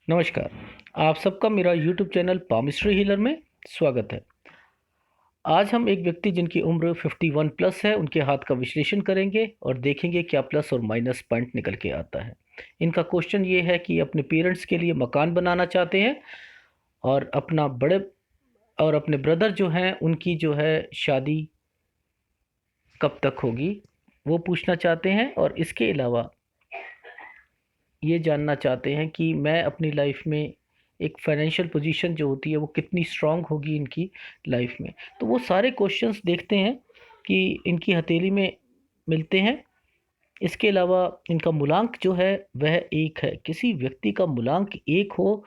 नमस्कार। आप सबका मेरा यूट्यूब चैनल पामिस्ट्री हीलर में स्वागत है। आज हम एक व्यक्ति जिनकी उम्र 51 प्लस है उनके हाथ का विश्लेषण करेंगे और देखेंगे क्या प्लस और माइनस पॉइंट निकल के आता है। इनका क्वेश्चन ये है कि अपने पेरेंट्स के लिए मकान बनाना चाहते हैं और अपने ब्रदर जो हैं उनकी जो है शादी कब तक होगी वो पूछना चाहते हैं, और इसके अलावा ये जानना चाहते हैं कि मैं अपनी लाइफ में एक फाइनेंशियल पोजीशन जो होती है वो कितनी स्ट्रांग होगी इनकी लाइफ में। तो वो सारे क्वेश्चंस देखते हैं कि इनकी हथेली में मिलते हैं। इसके अलावा इनका मूलांक जो है वह एक है। किसी व्यक्ति का मूलांक एक हो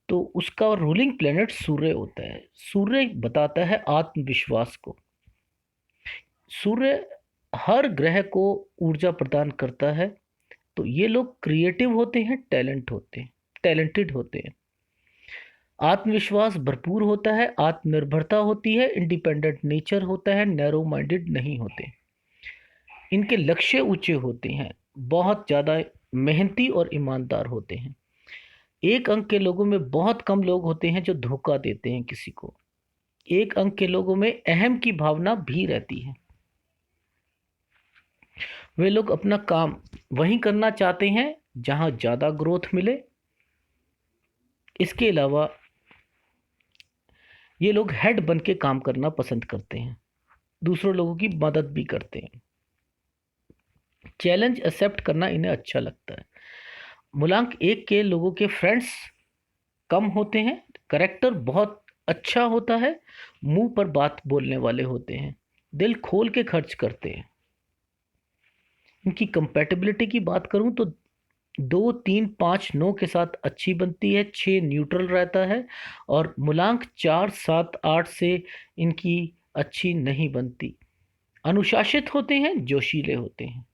तो उसका रूलिंग प्लेनेट सूर्य होता है। सूर्य बताता है आत्मविश्वास को। सूर्य हर ग्रह को ऊर्जा प्रदान करता है। तो ये लोग क्रिएटिव होते हैं, टैलेंटेड होते हैं, आत्मविश्वास भरपूर होता है, आत्मनिर्भरता होती है, इंडिपेंडेंट नेचर होता है, नैरो माइंडेड नहीं होते। इनके लक्ष्य ऊंचे होते हैं, बहुत ज़्यादा मेहनती और ईमानदार होते हैं। एक अंक के लोगों में बहुत कम लोग होते हैं जो धोखा देते हैं किसी को। एक अंक के लोगों में अहम की भावना भी रहती है। वे लोग अपना काम वहीं करना चाहते हैं जहां ज़्यादा ग्रोथ मिले। इसके अलावा ये लोग हेड बन के काम करना पसंद करते हैं, दूसरों लोगों की मदद भी करते हैं। चैलेंज एक्सेप्ट करना इन्हें अच्छा लगता है। मूलांक एक के लोगों के फ्रेंड्स कम होते हैं, करेक्टर बहुत अच्छा होता है, मुंह पर बात बोलने वाले होते हैं, दिल खोल के खर्च करते हैं। इनकी कंपैटिबिलिटी की बात करूं तो 2, 3, 5, 9 के साथ अच्छी बनती है, 6 न्यूट्रल रहता है, और मूलांक 4, 7, 8 से इनकी अच्छी नहीं बनती। अनुशासित होते हैं, जोशीले होते हैं,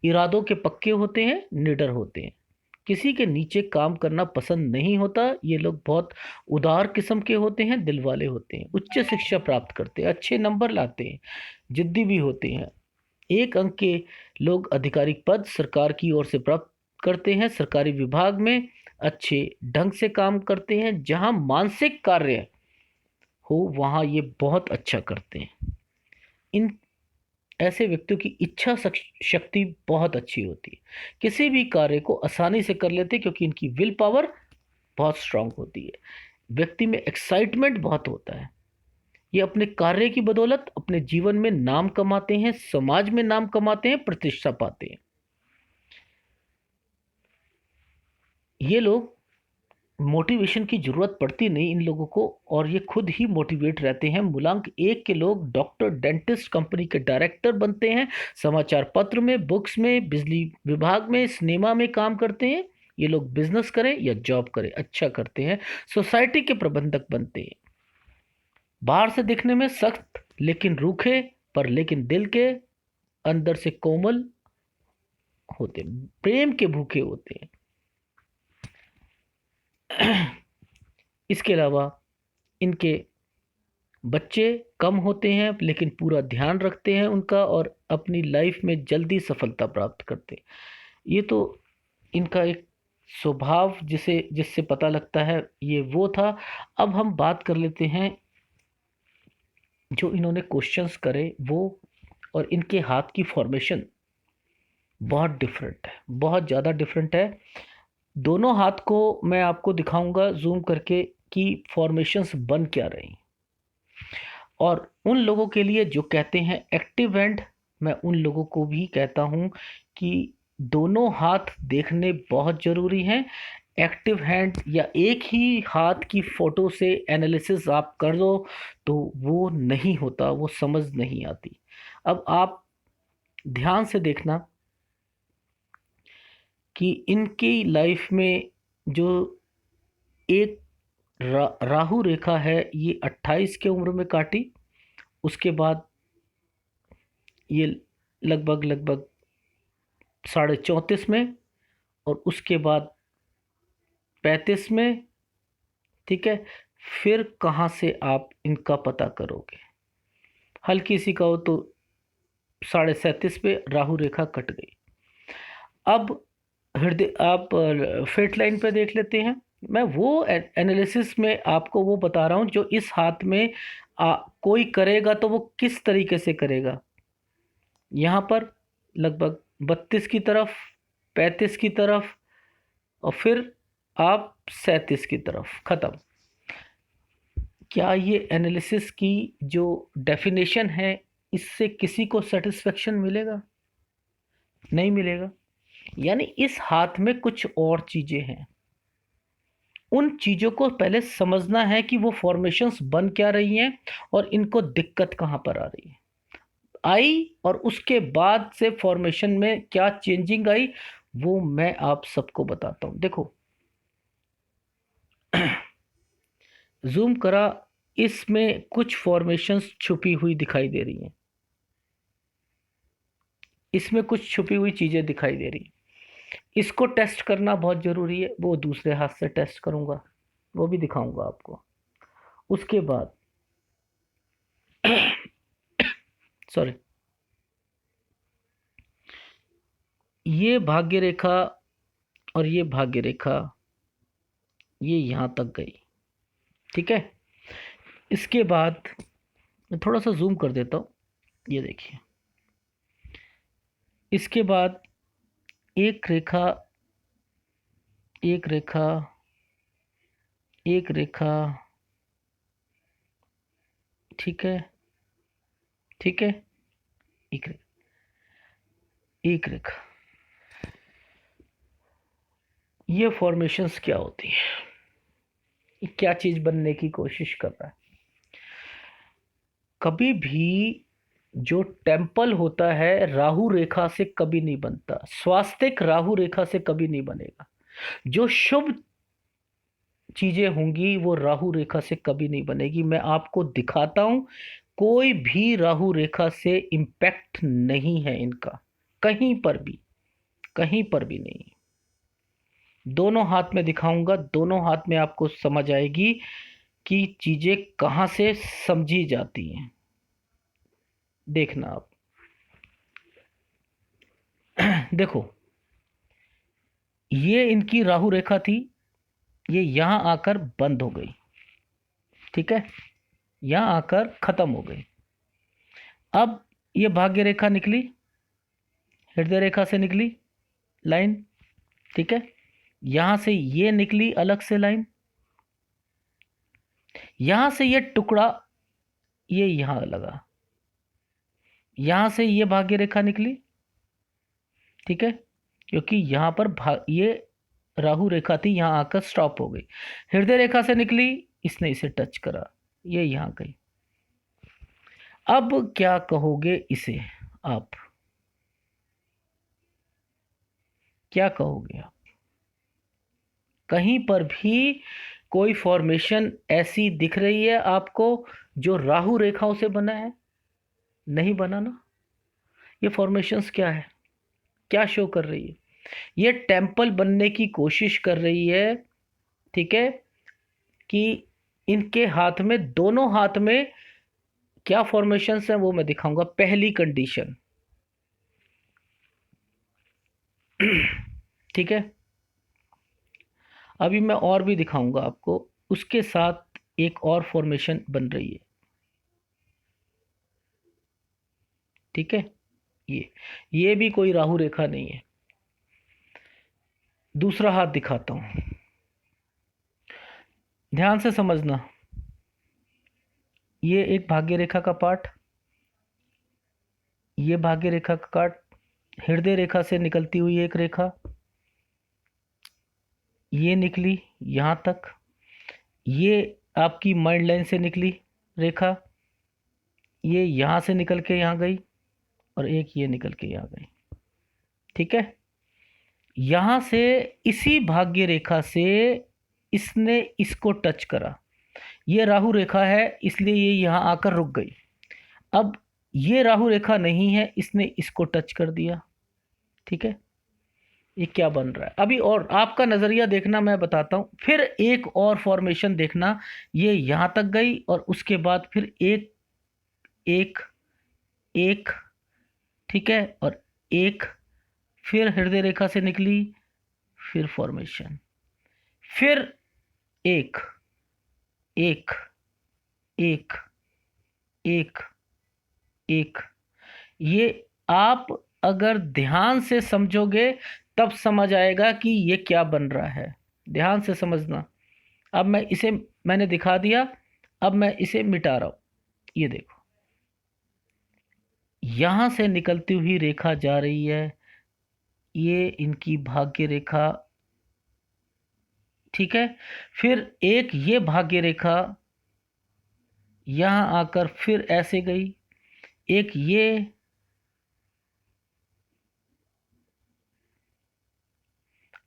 इरादों के पक्के होते हैं, निडर होते हैं, किसी के नीचे काम करना पसंद नहीं होता। ये लोग बहुत उदार किस्म के होते हैं, दिल वाले होते हैं, उच्च शिक्षा प्राप्त करते हैं, अच्छे नंबर लाते हैं, जिद्दी भी होते हैं। एक अंक के लोग आधिकारिक पद सरकार की ओर से प्राप्त करते हैं, सरकारी विभाग में अच्छे ढंग से काम करते हैं, जहां मानसिक कार्य हो वहां ये बहुत अच्छा करते हैं। इन ऐसे व्यक्तियों की शक्ति बहुत अच्छी होती है, किसी भी कार्य को आसानी से कर लेते हैं क्योंकि इनकी विल पावर बहुत स्ट्रांग होती है। व्यक्ति में एक्साइटमेंट बहुत होता है। ये अपने कार्य की बदौलत अपने जीवन में नाम कमाते हैं, समाज में नाम कमाते हैं, प्रतिष्ठा पाते हैं। ये लोग मोटिवेशन की जरूरत पड़ती नहीं इन लोगों को, और ये खुद ही मोटिवेट रहते हैं। मूलांक एक के लोग डॉक्टर, डेंटिस्ट, कंपनी के डायरेक्टर बनते हैं, समाचार पत्र में, बुक्स में, बिजली विभाग में, सिनेमा में काम करते हैं। ये लोग बिजनेस करें या जॉब करें अच्छा करते हैं। सोसाइटी के प्रबंधक बनते हैं। बाहर से दिखने में सख्त लेकिन रूखे, पर लेकिन दिल के अंदर से कोमल होते हैं, प्रेम के भूखे होते हैं। इसके अलावा इनके बच्चे कम होते हैं लेकिन पूरा ध्यान रखते हैं उनका, और अपनी लाइफ में जल्दी सफलता प्राप्त करते हैं। ये तो इनका एक स्वभाव जिसे जिससे पता लगता है ये वो था। अब हम बात कर लेते हैं जो इन्होंने क्वेश्चंस करे वो, और इनके हाथ की फॉर्मेशन बहुत डिफरेंट है, बहुत ज़्यादा डिफरेंट है। दोनों हाथ को मैं आपको दिखाऊंगा जूम करके कि फॉर्मेशंस बन क्या रही। और उन लोगों के लिए जो कहते हैं एक्टिव हैंड, मैं उन लोगों को भी कहता हूं कि दोनों हाथ देखने बहुत ज़रूरी हैं। एक्टिव हैंड या एक ही हाथ की फ़ोटो से एनालिसिस आप कर दो तो वो नहीं होता, वो समझ नहीं आती। अब आप ध्यान से देखना कि इनकी लाइफ में जो एक राहु रेखा है ये 28 के उम्र में काटी। उसके बाद ये लगभग लगभग 34.5 में, और उसके बाद 35 में। ठीक है, फिर कहाँ से आप इनका पता करोगे? हल्की सी कहो तो 37.5 पे राहु रेखा कट गई। अब हृदय आप फेट लाइन पे देख लेते हैं। मैं वो एनालिसिस में आपको वो बता रहा हूँ जो इस हाथ में कोई करेगा तो वो किस तरीके से करेगा। यहाँ पर लगभग 32 की तरफ, 35 की तरफ, और फिर आप 37 की तरफ, खत्म। क्या ये एनालिसिस की जो डेफिनेशन है, इससे किसी को सेटिस्फेक्शन मिलेगा? नहीं मिलेगा। यानी इस हाथ में कुछ और चीजें हैं। उन चीजों को पहले समझना है कि वो फॉर्मेशंस बन क्या रही हैं और इनको दिक्कत कहां पर आ रही है आई, और उसके बाद से फॉर्मेशन में क्या चेंजिंग आई, वो मैं आप सबको बताता हूं। देखो, जूम करा, इसमें कुछ फॉर्मेशंस छुपी हुई दिखाई दे रही हैं। इसमें कुछ छुपी हुई चीजें दिखाई दे रही हैं। इसको टेस्ट करना बहुत जरूरी है, वो दूसरे हाथ से टेस्ट करूंगा, वो भी दिखाऊंगा आपको। उसके बाद सॉरी, ये भाग्य रेखा और ये भाग्य रेखा, ये यहां तक गई। ठीक है। इसके बाद मैं थोड़ा सा जूम कर देता हूं, ये देखिए। इसके बाद एक रेखा, एक रेखा, एक रेखा, ठीक है, ठीक है, एक रेखा, एक रेखा। ये फॉर्मेशंस क्या होती है? ये क्या चीज बनने की कोशिश कर रहा है? कभी भी जो टेम्पल होता है राहु रेखा से कभी नहीं बनता, स्वास्तिक राहु रेखा से कभी नहीं बनेगा। जो शुभ चीजें होंगी वो राहु रेखा से कभी नहीं बनेगी। मैं आपको दिखाता हूं, कोई भी राहु रेखा से इम्पैक्ट नहीं है इनका, कहीं पर भी, कहीं पर भी नहीं। दोनों हाथ में दिखाऊंगा, दोनों हाथ में आपको समझ आएगी कि चीजें कहां से समझी जाती हैं। देखना आप। देखो, ये इनकी राहु रेखा थी, ये यहां आकर बंद हो गई। ठीक है, यहां आकर खत्म हो गई। अब ये भाग्य रेखा निकली, हृदय रेखा से निकली लाइन। ठीक है, यहां से ये निकली अलग से लाइन, यहां से ये टुकड़ा, ये यहां लगा, यहां से ये भाग्य रेखा निकली। ठीक है, क्योंकि यहां पर ये राहु रेखा थी, यहां आकर स्टॉप हो गई। हृदय रेखा से निकली, इसने इसे टच करा, ये यहां गई। अब क्या कहोगे इसे आप? क्या कहोगे आप? कहीं पर भी कोई फॉर्मेशन ऐसी दिख रही है आपको जो राहु रेखाओं से बना है? नहीं बना ना। ये फॉर्मेशंस क्या है, क्या शो कर रही है? ये टेम्पल बनने की कोशिश कर रही है। ठीक है, कि इनके हाथ में, दोनों हाथ में क्या फॉर्मेशंस है वो मैं दिखाऊंगा। पहली कंडीशन, ठीक है, अभी मैं और भी दिखाऊंगा आपको। उसके साथ एक और फॉर्मेशन बन रही है। ठीक है, ये भी कोई राहु रेखा नहीं है। दूसरा हाथ दिखाता हूं, ध्यान से समझना। ये एक भाग्य रेखा का पार्ट, ये भाग्य रेखा का काट, हृदय रेखा से निकलती हुई एक रेखा, ये निकली यहां तक, ये आपकी माइंड लाइन से निकली रेखा, ये यहां से निकल के यहां गई, और एक ये निकल के यहां गई। ठीक है, यहां से इसी भाग्य रेखा से इसने इसको टच करा। ये राहु रेखा है, इसलिए ये यहां आकर रुक गई। अब ये राहु रेखा नहीं है, इसने इसको टच कर दिया। ठीक है, ये क्या बन रहा है अभी? और आपका नजरिया देखना, मैं बताता हूं। फिर एक और फॉर्मेशन देखना, ये यहां तक गई और उसके बाद फिर एक, एक, एक, ठीक है, और एक, फिर हृदय रेखा से निकली, फिर फॉर्मेशन, फिर एक एक एक एक एक। ये आप अगर ध्यान से समझोगे तब समझ आएगा कि ये क्या बन रहा है। ध्यान से समझना। अब मैंने दिखा दिया। अब मैं इसे मिटा रहा हूं। ये देखो, यहां से निकलती हुई रेखा जा रही है, ये इनकी भाग्य रेखा, ठीक है। फिर एक ये भाग्य रेखा यहां आकर फिर ऐसे गई, एक ये,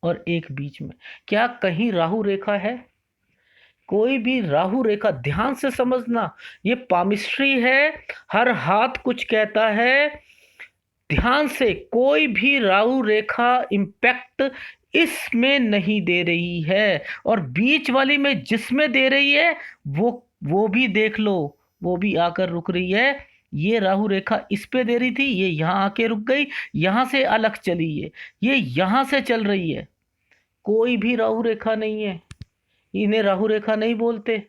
और एक बीच में। क्या कहीं राहु रेखा है? कोई भी राहु रेखा, ध्यान से समझना, ये पामिस्ट्री है। हर हाथ कुछ कहता है। ध्यान से, कोई भी राहु रेखा इम्पैक्ट इसमें नहीं दे रही है, और बीच वाली में जिसमें दे रही है वो भी देख लो, वो भी आकर रुक रही है। ये राहु रेखा इस पे दे रही थी, ये यहां आके रुक गई, यहां से अलग चली है, ये यहां से चल रही है। कोई भी राहु रेखा नहीं है, इन्हें राहु रेखा नहीं बोलते।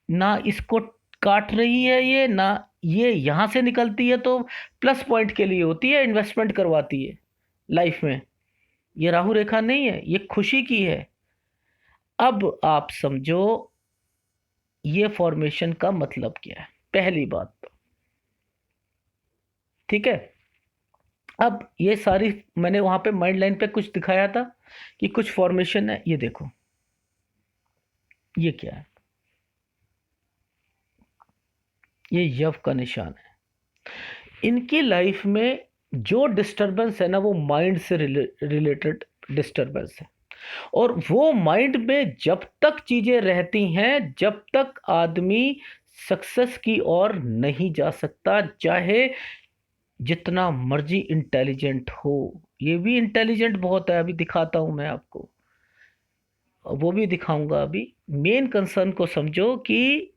ना इसको काट रही है ये, ना ये यहां से निकलती है तो प्लस पॉइंट के लिए होती है, इन्वेस्टमेंट करवाती है लाइफ में। ये राहु रेखा नहीं है, ये खुशी की है। अब आप समझो ये फॉर्मेशन का मतलब क्या है, पहली बात तो, ठीक है। अब ये सारी मैंने वहां पे माइंड लाइन पे कुछ दिखाया था कि कुछ फॉर्मेशन है। ये देखो, ये क्या है? ये यव का निशान है। इनकी लाइफ में जो डिस्टरबेंस है ना, वो माइंड से रिलेटेड डिस्टरबेंस है। और वो माइंड में जब तक चीजें रहती हैं, जब तक आदमी सक्सेस की ओर नहीं जा सकता, चाहे जितना मर्जी इंटेलिजेंट हो। ये भी इंटेलिजेंट बहुत है, अभी दिखाता हूं मैं आपको, वो भी दिखाऊंगा अभी। मेन कंसर्न को समझो कि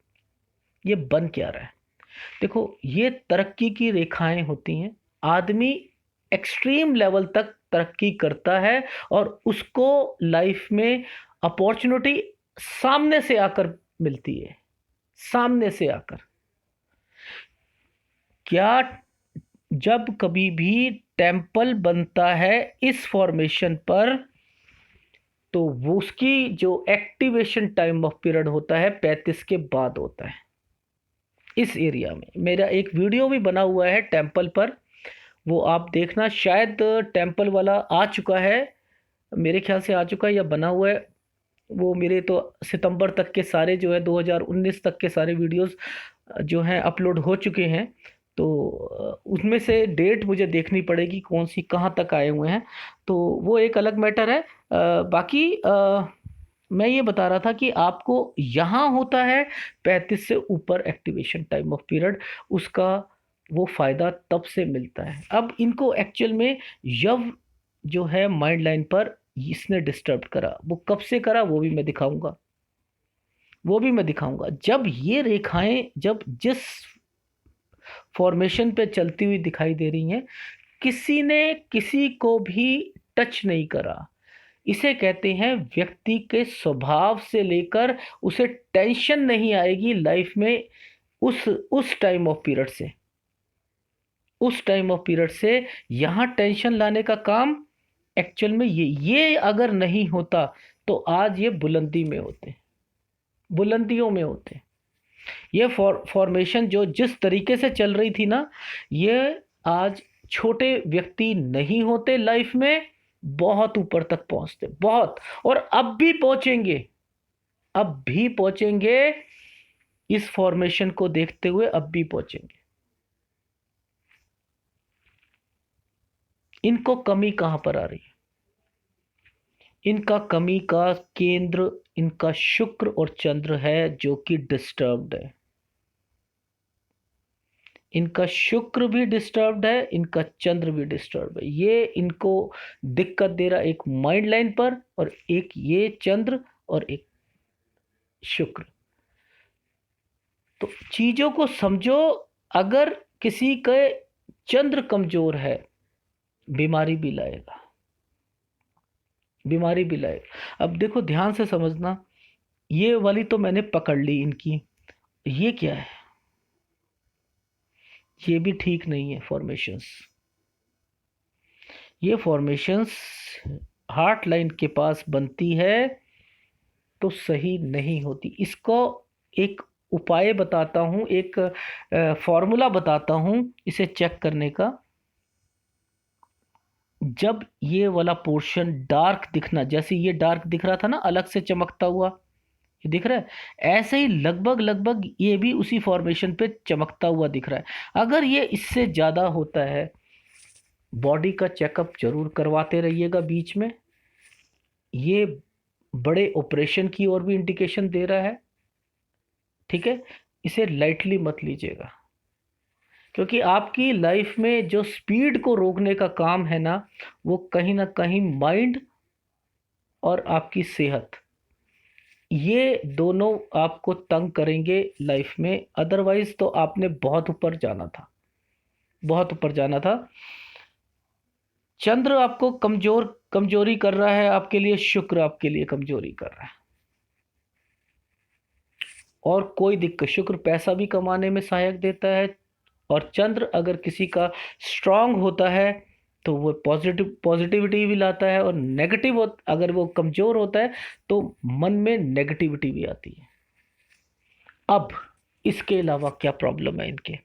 ये बन क्या रहा है। देखो, ये तरक्की की रेखाएं होती हैं। आदमी एक्सट्रीम लेवल तक तरक्की करता है, और उसको लाइफ में अपॉर्चुनिटी सामने से आकर मिलती है, सामने से आकर। क्या जब कभी भी टेम्पल बनता है इस फॉर्मेशन पर, तो वो उसकी जो एक्टिवेशन टाइम ऑफ पीरियड होता है 35 के बाद होता है। इस एरिया में मेरा एक वीडियो भी बना हुआ है टेम्पल पर, वो आप देखना। शायद टेम्पल वाला आ चुका है, मेरे ख्याल से आ चुका है या बना हुआ है। वो मेरे तो सितंबर तक के सारे जो है 2019 तक के सारे वीडियोस जो हैं अपलोड हो चुके हैं। तो उसमें से डेट मुझे देखनी पड़ेगी कौन सी कहाँ तक आए हुए हैं, तो वो एक अलग मैटर है। बाकी मैं ये बता रहा था कि आपको यहाँ होता है 35 से ऊपर एक्टिवेशन टाइम ऑफ पीरियड, उसका वो फायदा तब से मिलता है। अब इनको एक्चुअल में यव जो है माइंड लाइन पर इसने डिस्टर्ब करा, वो कब से करा वो भी मैं दिखाऊंगा। वो भी मैं दिखाऊंगा जब ये रेखाएं जब जिस फॉर्मेशन पे चलती हुई दिखाई दे रही हैं, किसी ने किसी को भी टच नहीं करा। इसे कहते हैं व्यक्ति के स्वभाव से लेकर उसे टेंशन नहीं आएगी लाइफ में उस टाइम ऑफ पीरियड से, उस टाइम ऑफ पीरियड से यहां टेंशन लाने का काम एक्चुअल में ये अगर नहीं होता तो आज ये बुलंदी में होते, बुलंदियों में होते। ये फॉर्मेशन जो जिस तरीके से चल रही थी ना, ये आज छोटे व्यक्ति नहीं होते लाइफ में, बहुत ऊपर तक पहुंचते, बहुत। और अब भी पहुंचेंगे, अब भी पहुंचेंगे। इस फॉर्मेशन को देखते हुए अब भी पहुंचेंगे। इनको कमी कहां पर आ रही है? इनका कमी का केंद्र इनका शुक्र और चंद्र है, जो कि डिस्टर्ब्ड है। इनका शुक्र भी डिस्टर्ब्ड है, इनका चंद्र भी डिस्टर्ब है। ये इनको दिक्कत दे रहा, एक माइंड लाइन पर, और एक ये चंद्र और एक शुक्र। तो चीजों को समझो। अगर किसी के चंद्र कमजोर है, बीमारी भी लाएगा। बीमारी भी लाएगा। अब देखो ध्यान से समझना, ये वाली तो मैंने पकड़ ली इनकी, ये क्या है, ये भी ठीक नहीं है फॉर्मेशंस। ये फॉर्मेशंस हार्ट लाइन के पास बनती है तो सही नहीं होती। इसको एक उपाय बताता हूँ, एक फॉर्मूला बताता हूँ इसे चेक करने का। जब ये वाला पोर्शन डार्क दिखना, जैसे ये डार्क दिख रहा था ना अलग से चमकता हुआ, ये दिख रहा है, ऐसे ही लगभग लगभग ये भी उसी फॉर्मेशन पे चमकता हुआ दिख रहा है। अगर ये इससे ज़्यादा होता है, बॉडी का चेकअप जरूर करवाते रहिएगा बीच में। ये बड़े ऑपरेशन की ओर भी इंडिकेशन दे रहा है, ठीक है। इसे लाइटली मत लीजिएगा, क्योंकि आपकी लाइफ में जो स्पीड को रोकने का काम है ना, वो कहीं ना कहीं माइंड और आपकी सेहत, ये दोनों आपको तंग करेंगे लाइफ में। अदरवाइज तो आपने बहुत ऊपर जाना था, बहुत ऊपर जाना था। चंद्र आपको कमजोरी कर रहा है आपके लिए, शुक्र आपके लिए कमजोरी कर रहा है। और कोई दिक्कत, शुक्र पैसा भी कमाने में सहायक देता है, और चंद्र अगर किसी का स्ट्रांग होता है तो वो पॉजिटिविटी भी लाता है, और अगर वो कमजोर होता है तो मन में नेगेटिविटी भी आती है। अब इसके अलावा क्या प्रॉब्लम है इनके,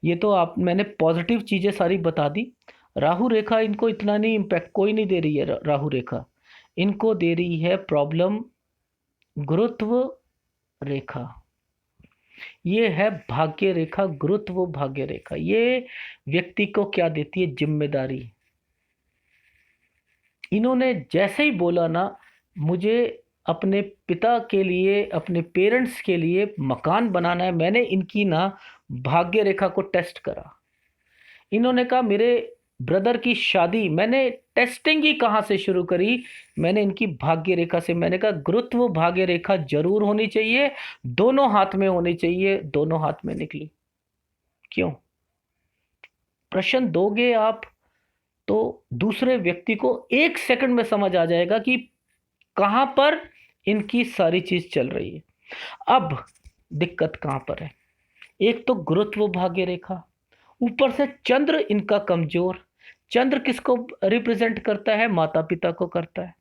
ये तो आप मैंने पॉजिटिव चीजें सारी बता दी। राहु रेखा इनको इतना नहीं इम्पैक्ट कोई नहीं दे रही है। राहु रेखा इनको दे रही है प्रॉब्लम गुरुत्व रेखा। ये है भाग्य रेखा, गुरुत्व भाग्य रेखा। ये व्यक्ति को क्या देती है, जिम्मेदारी। इन्होंने जैसे ही बोला ना, मुझे अपने पिता के लिए, अपने पेरेंट्स के लिए मकान बनाना है, मैंने इनकी ना भाग्य रेखा को टेस्ट करा। इन्होंने कहा मेरे ब्रदर की शादी, मैंने टेस्टिंग ही कहाँ से शुरू करी, मैंने इनकी भाग्य रेखा से। मैंने कहा गुरुत्व भाग्य रेखा जरूर होनी चाहिए, दोनों हाथ में होनी चाहिए। दोनों हाथ में निकली। क्यों? प्रश्न दोगे आप तो दूसरे व्यक्ति को एक सेकंड में समझ आ जाएगा कि कहां पर इनकी सारी चीज चल रही है। अब दिक्कत कहां पर है, एक तो गुरुत्व भाग्य रेखा, ऊपर से चंद्र इनका कमजोर। चंद्र किसको रिप्रेजेंट करता है, माता पिता को करता है,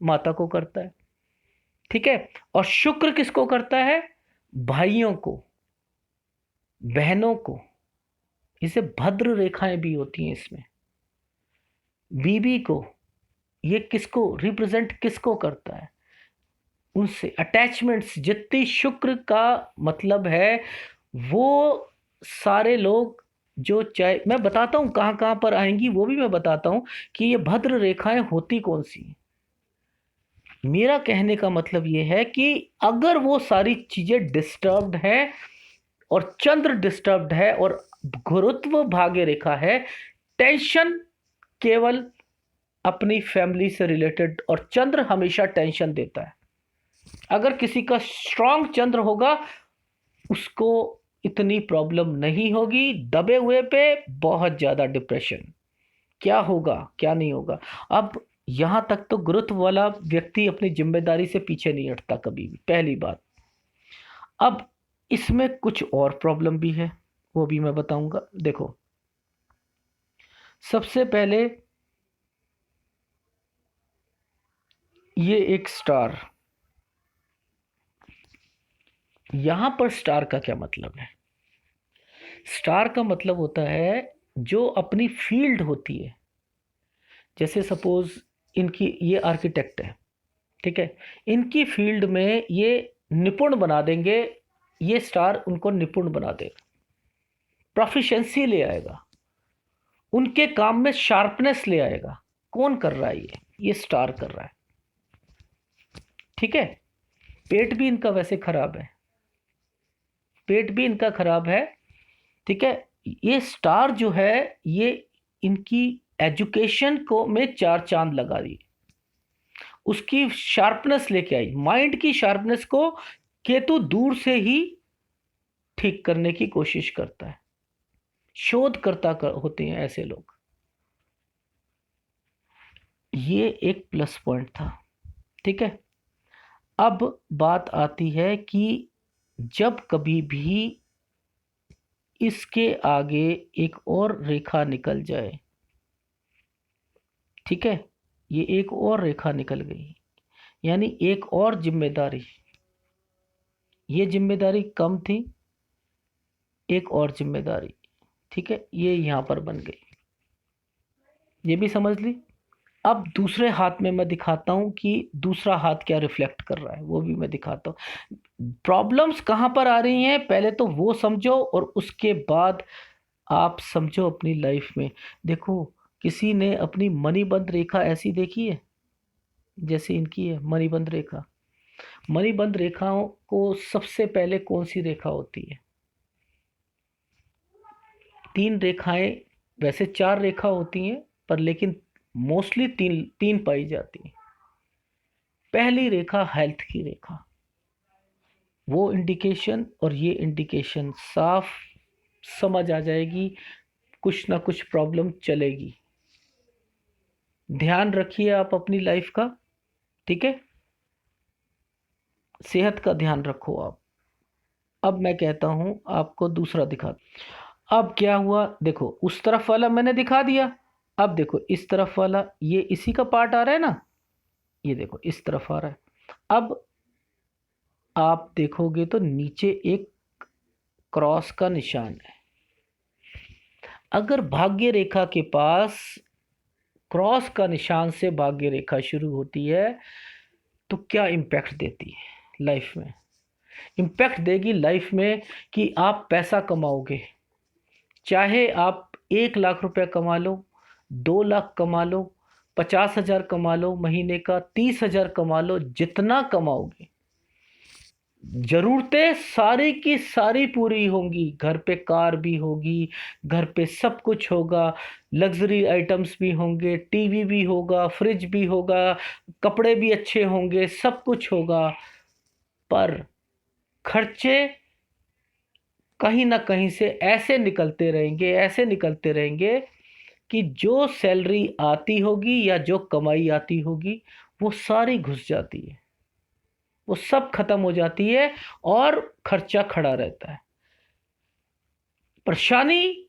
माता को करता है, ठीक है। और शुक्र किसको करता है, भाइयों को, बहनों को। इसे भद्र रेखाएं भी होती हैं इसमें, बीबी को। ये किसको रिप्रेजेंट, किसको करता है, उनसे अटैचमेंट्स। जितनी शुक्र का मतलब है वो सारे लोग, जो चाहे मैं बताता हूं कहां कहां पर आएंगी, वो भी मैं बताता हूं कि ये भद्र रेखाएं होती कौन सी। मेरा कहने का मतलब ये है कि अगर वो सारी चीजें डिस्टर्ब्ड है, और चंद्र डिस्टर्ब्ड है, और गुरुत्व भाग्य रेखा है, टेंशन केवल अपनी फैमिली से रिलेटेड, और चंद्र हमेशा टेंशन देता है। अगर किसी का स्ट्रांग चंद्र होगा, उसको इतनी प्रॉब्लम नहीं होगी। दबे हुए पे बहुत ज्यादा डिप्रेशन, क्या होगा क्या नहीं होगा। अब यहां तक तो गुरुत्व वाला व्यक्ति अपनी जिम्मेदारी से पीछे नहीं हटता कभी भी, पहली बात। अब इसमें कुछ और प्रॉब्लम भी है, वो भी मैं बताऊंगा। देखो, सबसे पहले ये एक स्टार, यहां पर स्टार का क्या मतलब है, स्टार का मतलब होता है जो अपनी फील्ड होती है। जैसे सपोज इनकी, ये आर्किटेक्ट है, ठीक है, इनकी फील्ड में ये निपुण बना देंगे, ये स्टार उनको निपुण बना देगा, प्रोफिशिएंसी ले आएगा, उनके काम में शार्पनेस ले आएगा। कौन कर रहा है, ये स्टार कर रहा है, ठीक है। पेट भी इनका वैसे खराब है, पेट भी इनका खराब है, ठीक है। ये स्टार जो है, ये इनकी एजुकेशन को में चार चांद लगा दिए, उसकी शार्पनेस लेके आई, माइंड की शार्पनेस को केतु दूर से ही ठीक करने की कोशिश करता है। शोधकर्ता होते हैं ऐसे लोग। ये एक प्लस पॉइंट था। ठीक है, अब बात आती है कि जब कभी भी इसके आगे एक और रेखा निकल जाए, ठीक है, ये एक और रेखा निकल गई, यानी एक और जिम्मेदारी, ये जिम्मेदारी कम थी, एक और जिम्मेदारी, ठीक है, ये यहां पर बन गई, ये भी समझ ली। अब दूसरे हाथ में मैं दिखाता हूं कि दूसरा हाथ क्या रिफ्लेक्ट कर रहा है, वो भी मैं दिखाता हूं। प्रॉब्लम्स कहां पर आ रही हैं पहले तो वो समझो, और उसके बाद आप समझो अपनी लाइफ में। देखो, किसी ने अपनी मणिबंध रेखा ऐसी देखी है जैसे इनकी है मणिबंध रेखा? मणिबंध रेखाओं को सबसे पहले कौन सी रेखा होती है? तीन रेखाएं, वैसे चार रेखा होती हैं पर लेकिन मोस्टली तीन तीन पाई जाती हैं। पहली रेखा हेल्थ की रेखा, वो इंडिकेशन और ये इंडिकेशन साफ समझ आ जाएगी, कुछ ना कुछ प्रॉब्लम चलेगी। ध्यान रखिए आप अपनी लाइफ का, ठीक है, सेहत का ध्यान रखो आप। अब मैं कहता हूं आपको दूसरा दिखा। अब क्या हुआ, देखो उस तरफ वाला मैंने दिखा दिया, अब देखो इस तरफ वाला, ये इसी का पार्ट आ रहा है ना, ये देखो इस तरफ आ रहा है। अब आप देखोगे तो नीचे एक क्रॉस का निशान है। अगर भाग्य रेखा के पास क्रॉस का निशान से भाग्य रेखा शुरू होती है तो क्या इम्पैक्ट देती है लाइफ में? इम्पैक्ट देगी लाइफ में कि आप पैसा कमाओगे, चाहे आप 1 लाख रुपया कमा लो, 2 लाख कमा लो, 50,000 कमा लो महीने का, 30,000 कमा लो, जितना कमाओगे जरूरतें सारी की सारी पूरी होंगी। घर पे कार भी होगी, घर पे सब कुछ होगा, लग्जरी आइटम्स भी होंगे, टीवी भी होगा, फ्रिज भी होगा, कपड़े भी अच्छे होंगे, सब कुछ होगा, पर खर्चे कहीं ना कहीं से ऐसे निकलते रहेंगे, ऐसे निकलते रहेंगे कि जो सैलरी आती होगी या जो कमाई आती होगी वो सारी घुस जाती है, वो सब खत्म हो जाती है और खर्चा खड़ा रहता है। परेशानी,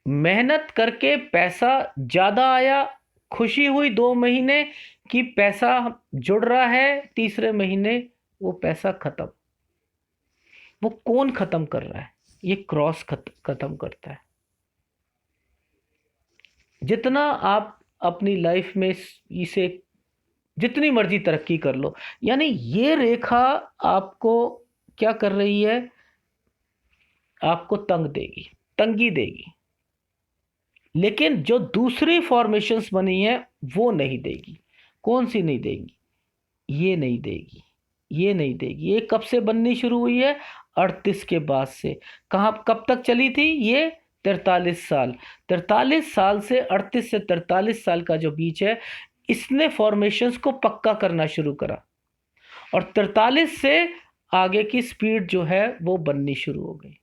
मेहनत करके पैसा ज्यादा आया, खुशी हुई 2 महीने कि पैसा जुड़ रहा है, तीसरे महीने वो पैसा खत्म। वो कौन खत्म कर रहा है? ये क्रॉस खत्म करता है। जितना आप अपनी लाइफ में इसे जितनी मर्जी तरक्की कर लो, यानी ये रेखा आपको क्या कर रही है, आपको तंगी देगी, लेकिन जो दूसरी फॉर्मेशंस बनी है वो नहीं देगी। कौन सी नहीं देगी? ये नहीं देगी, ये नहीं देगी। ये कब से बननी शुरू हुई है? 38 के बाद से। कहाँ कब तक चली थी ये? 43 साल। 43 साल से 38 से 43 साल का जो बीच है, इसने फॉर्मेशंस को पक्का करना शुरू करा, और 43 से आगे की स्पीड जो है वो बननी शुरू हो गई।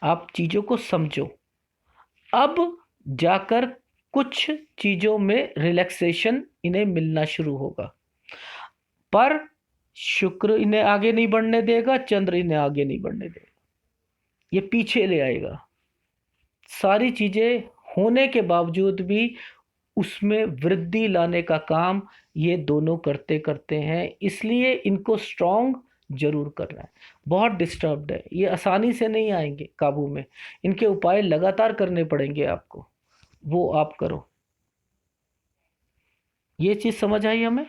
आप चीजों को समझो। अब जाकर कुछ चीजों में रिलैक्सेशन इन्हें मिलना शुरू होगा, पर शुक्र इन्हें आगे नहीं बढ़ने देगा, चंद्र इन्हें आगे नहीं बढ़ने देगा, ये पीछे ले आएगा। सारी चीजें होने के बावजूद भी उसमें वृद्धि लाने का काम ये दोनों करते करते हैं, इसलिए इनको स्ट्रांग जरूर करना है। बहुत डिस्टर्ब्ड है ये, आसानी से नहीं आएंगे काबू में, इनके उपाय लगातार करने पड़ेंगे आपको, वो आप करो। ये चीज समझ आई हमें?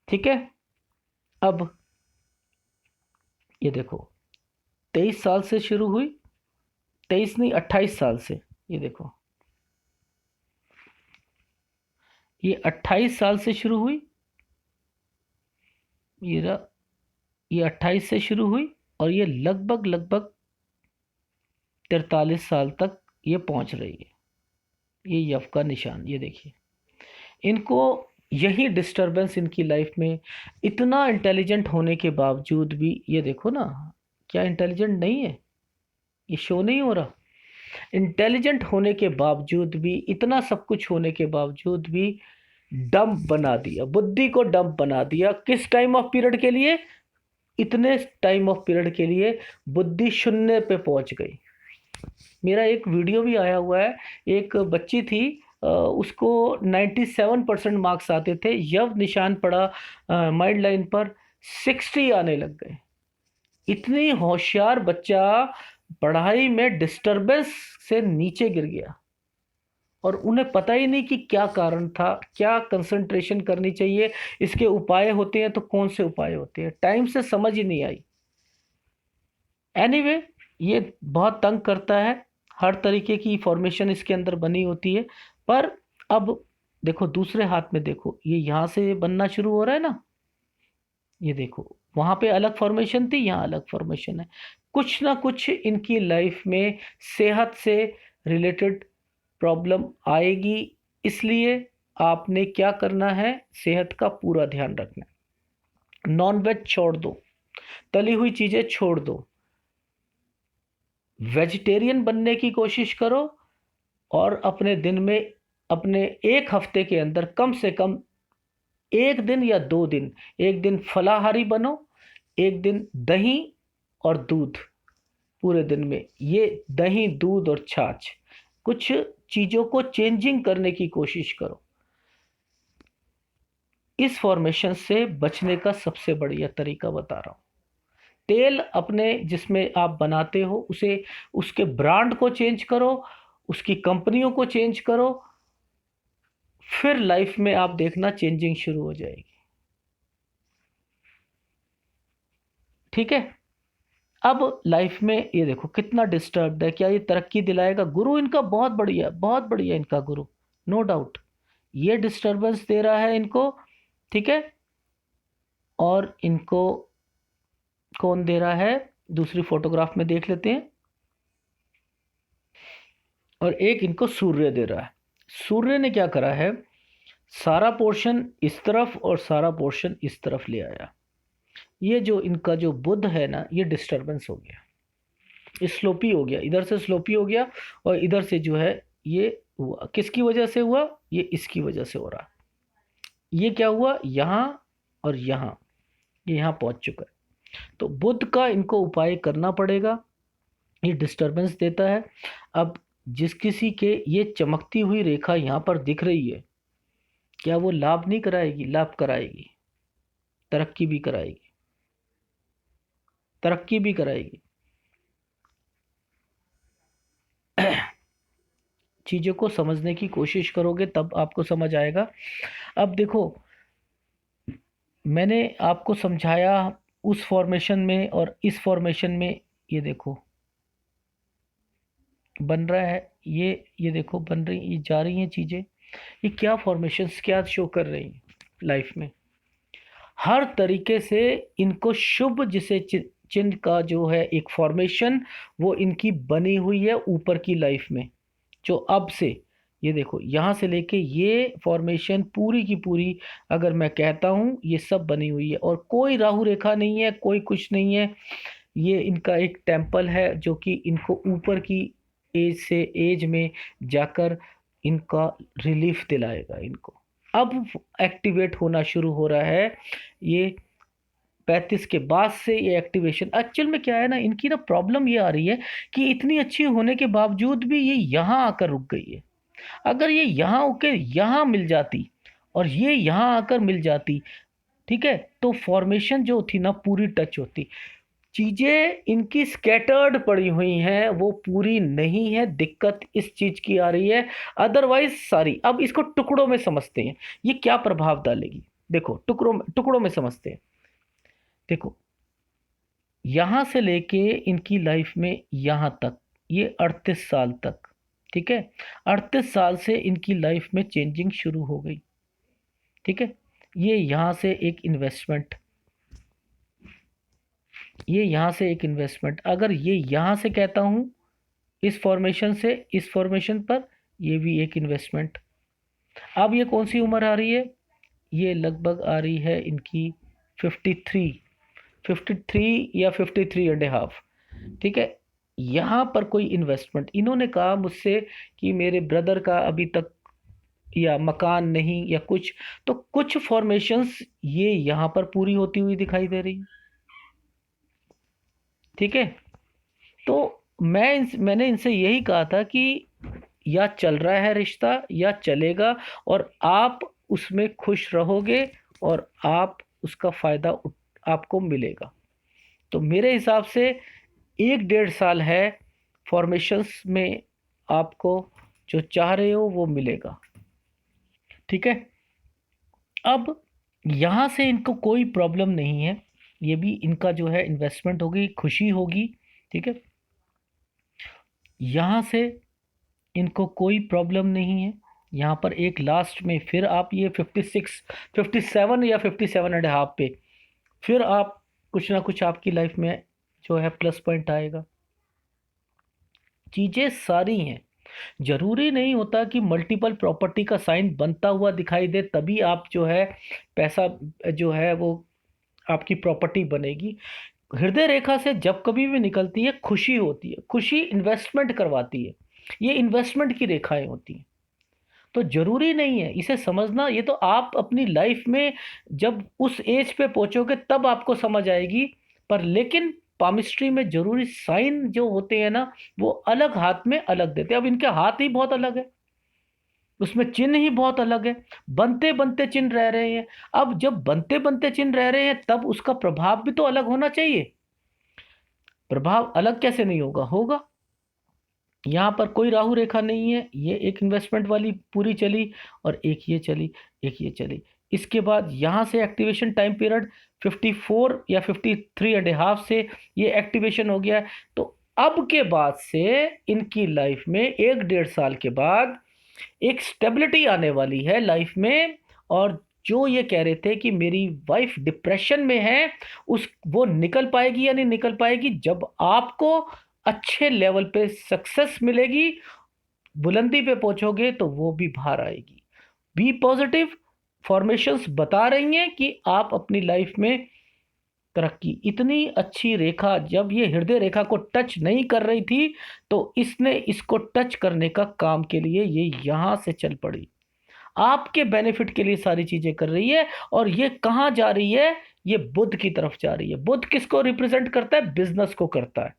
ठीक है। अब ये देखो, 23 साल से शुरू हुई, 23 नहीं 28 साल से, ये देखो, ये 28 साल से शुरू हुई, ये रहा, ये 28 से शुरू हुई, और ये लगभग लगभग 43 साल तक ये पहुंच रही है। ये यव का निशान, ये देखिए, इनको यही डिस्टरबेंस इनकी लाइफ में, इतना इंटेलिजेंट होने के बावजूद भी, ये देखो ना, क्या इंटेलिजेंट नहीं है? ये शो नहीं हो रहा? इंटेलिजेंट होने के बावजूद भी, इतना सब कुछ होने के बावजूद भी डंप बना दिया, बुद्धि को डंप बना दिया। किस टाइम ऑफ पीरियड के लिए? इतने टाइम ऑफ पीरियड के लिए बुद्धि शून्य पे पहुंच गई। मेरा एक वीडियो भी आया हुआ है, एक बच्ची थी, उसको 97% मार्क्स आते थे, जब निशान पड़ा माइंड लाइन पर 60 आने लग गए। इतनी होशियार बच्चा पढ़ाई में डिस्टरबेंस से नीचे गिर गया, और उन्हें पता ही नहीं कि क्या कारण था, क्या कंसंट्रेशन करनी चाहिए, इसके उपाय होते हैं तो कौन से उपाय होते हैं, टाइम से समझ ही नहीं आई। एनीवे, ये बहुत तंग करता है, हर तरीके की फॉर्मेशन इसके अंदर बनी होती है। पर अब देखो दूसरे हाथ में, देखो ये यहाँ से बनना शुरू हो रहा है ना, ये देखो वहाँ पे अलग फॉर्मेशन थी, यहाँ अलग फॉर्मेशन है। कुछ ना कुछ इनकी लाइफ में सेहत से रिलेटेड प्रॉब्लम आएगी। इसलिए आपने क्या करना है, सेहत का पूरा ध्यान रखना है। नॉन वेज छोड़ दो, तली हुई चीज़ें छोड़ दो, वेजिटेरियन बनने की कोशिश करो, और अपने दिन में, अपने एक हफ्ते के अंदर कम से कम एक दिन या 2 दिन, एक दिन फलाहारी बनो, एक दिन दही और दूध, पूरे दिन में ये दही दूध और छाछ, कुछ चीज़ों को चेंजिंग करने की कोशिश करो। इस फॉर्मेशन से बचने का सबसे बढ़िया तरीका बता रहा हूँ। तेल अपने जिसमें आप बनाते हो उसे, उसके ब्रांड को चेंज करो, उसकी कंपनियों को चेंज करो, फिर लाइफ में आप देखना चेंजिंग शुरू हो जाएगी। ठीक है। अब लाइफ में ये देखो कितना डिस्टर्ब्ड है, क्या ये तरक्की दिलाएगा? गुरु इनका बहुत बढ़िया, बहुत बढ़िया इनका गुरु, नो डाउट। ये डिस्टरबेंस दे रहा है इनको, ठीक है। और इनको कौन दे रहा है, दूसरी फोटोग्राफ में देख लेते हैं। और एक इनको सूर्य दे रहा है। सूर्य ने क्या करा है, सारा पोर्शन इस तरफ और सारा पोर्शन इस तरफ ले आया। ये जो इनका जो बुध है ना, ये डिस्टरबेंस हो गया, स्लोपी हो गया, इधर से स्लोपी हो गया, और इधर से जो है ये हुआ। किसकी वजह से हुआ? ये इसकी वजह से हो रहा। ये क्या हुआ, यहाँ और यहाँ, ये यहाँ पहुंच चुका है। तो बुध का इनको उपाय करना पड़ेगा, ये डिस्टरबेंस देता है। अब जिस किसी के ये चमकती हुई रेखा यहाँ पर दिख रही है, क्या वो लाभ नहीं कराएगी? लाभ कराएगी, तरक्की भी कराएगी, तरक्की भी कराएगी। चीज़ों को समझने की कोशिश करोगे तब आपको समझ आएगा। अब देखो, मैंने आपको समझाया उस फॉर्मेशन में और इस फॉर्मेशन में, ये देखो बन रहा है, ये देखो बन रही, ये जा रही हैं चीज़ें। ये क्या फॉर्मेशंस क्या शो कर रही हैं लाइफ में? हर तरीके से इनको शुभ, जिसे चिन्ह का जो है एक फॉर्मेशन, वो इनकी बनी हुई है ऊपर की लाइफ में। जो अब से, ये देखो यहाँ से लेके ये फॉर्मेशन पूरी की पूरी, अगर मैं कहता हूँ ये सब बनी हुई है, और कोई राहु रेखा नहीं है, कोई कुछ नहीं है। ये इनका एक टेम्पल है जो कि इनको ऊपर की एज से एज में जाकर इनका रिलीफ दिलाएगा इनको। अब एक्टिवेट होना शुरू हो रहा है ये 35 के बाद से, ये एक्टिवेशन। एक्चुअल में क्या है ना, इनकी ना प्रॉब्लम ये आ रही है कि इतनी अच्छी होने के बावजूद भी ये यहाँ आकर रुक गई है। अगर ये यहाँ होके यहाँ मिल जाती, और ये यहाँ आकर मिल जाती, ठीक है, तो फॉर्मेशन जो थी ना पूरी टच होती। चीज़ें इनकी स्कैटर्ड पड़ी हुई हैं, वो पूरी नहीं है, दिक्कत इस चीज़ की आ रही है, अदरवाइज सारी। अब इसको टुकड़ों में समझते हैं, ये क्या प्रभाव डालेगी। देखो टुकड़ों में समझते हैं। देखो यहाँ से लेके इनकी लाइफ में यहाँ तक, ये 38 साल तक, ठीक है, 38 साल से इनकी लाइफ में चेंजिंग शुरू हो गई, ठीक है। ये यहाँ से एक इन्वेस्टमेंट, ये यहाँ से एक इन्वेस्टमेंट, अगर ये यहाँ से कहता हूँ इस फॉर्मेशन से इस फॉर्मेशन पर, ये भी एक इन्वेस्टमेंट। अब ये कौन सी उम्र आ रही है, ये लगभग आ रही है इनकी 53, 53 या 53 एंड हाफ, ठीक है। यहाँ पर कोई इन्वेस्टमेंट, इन्होंने कहा मुझसे कि मेरे ब्रदर का अभी तक या मकान नहीं या कुछ, तो कुछ फॉर्मेशंस ये यहाँ पर पूरी होती हुई दिखाई दे रही। ठीक है, तो मैंने इनसे यही कहा था कि या चल रहा है रिश्ता या चलेगा, और आप उसमें खुश रहोगे और आप उसका फायदा आपको मिलेगा। तो मेरे हिसाब से 1-1.5 साल है फॉर्मेशंस में, आपको जो चाह रहे हो वो मिलेगा। ठीक है, अब यहाँ से इनको कोई प्रॉब्लम नहीं है, ये भी इनका जो है इन्वेस्टमेंट होगी, खुशी होगी। ठीक है, यहाँ से इनको कोई प्रॉब्लम नहीं है। यहाँ पर एक लास्ट में फिर आप ये 56, 57 या 57.5 पे फिर आप कुछ ना कुछ आपकी लाइफ में जो है प्लस पॉइंट आएगा। चीज़ें सारी हैं, जरूरी नहीं होता कि मल्टीपल प्रॉपर्टी का साइन बनता हुआ दिखाई दे तभी आप जो है पैसा जो है वो आपकी प्रॉपर्टी बनेगी। हृदय रेखा से जब कभी भी निकलती है खुशी होती है, खुशी इन्वेस्टमेंट करवाती है, ये इन्वेस्टमेंट की रेखाएं होती हैं। तो जरूरी नहीं है, इसे समझना, ये तो आप अपनी लाइफ में जब उस एज पे पहुंचोगे तब आपको समझ आएगी। पर लेकिन पामिस्ट्री में जरूरी साइन जो होते हैं ना, वो अलग हाथ में अलग देते हैं। अब इनके हाथ ही बहुत अलग है, उसमें चिन्ह ही बहुत अलग है, बनते बनते चिन्ह रह रहे हैं। अब जब बनते बनते चिन्ह रह रहे हैं तब उसका प्रभाव भी तो अलग होना चाहिए। प्रभाव अलग कैसे नहीं होगा, होगा। यहाँ पर कोई राहु रेखा नहीं है, ये एक इन्वेस्टमेंट वाली पूरी चली और एक ये चली, एक ये चली। इसके बाद यहाँ से एक्टिवेशन टाइम पीरियड 54 या 53.5 से ये एक्टिवेशन हो गया है। तो अब के बाद से इनकी लाइफ में 1-1.5 साल के बाद एक स्टेबिलिटी आने वाली है लाइफ में। और जो ये कह रहे थे कि मेरी वाइफ डिप्रेशन में है, उस वो निकल पाएगी या नहीं निकल पाएगी, जब आपको अच्छे लेवल पे सक्सेस मिलेगी, बुलंदी पे पहुंचोगे तो वो भी बाहर आएगी। बी पॉजिटिव, फॉर्मेशंस बता रही हैं कि आप अपनी लाइफ में तरक्की। इतनी अच्छी रेखा जब ये हृदय रेखा को टच नहीं कर रही थी, तो इसने इसको टच करने का काम के लिए ये यहां से चल पड़ी, आपके बेनिफिट के लिए सारी चीजें कर रही है। और ये कहां जा रही है, ये बुध की तरफ जा रही है। बुध किसको रिप्रेजेंट करता है, बिजनेस को करता है।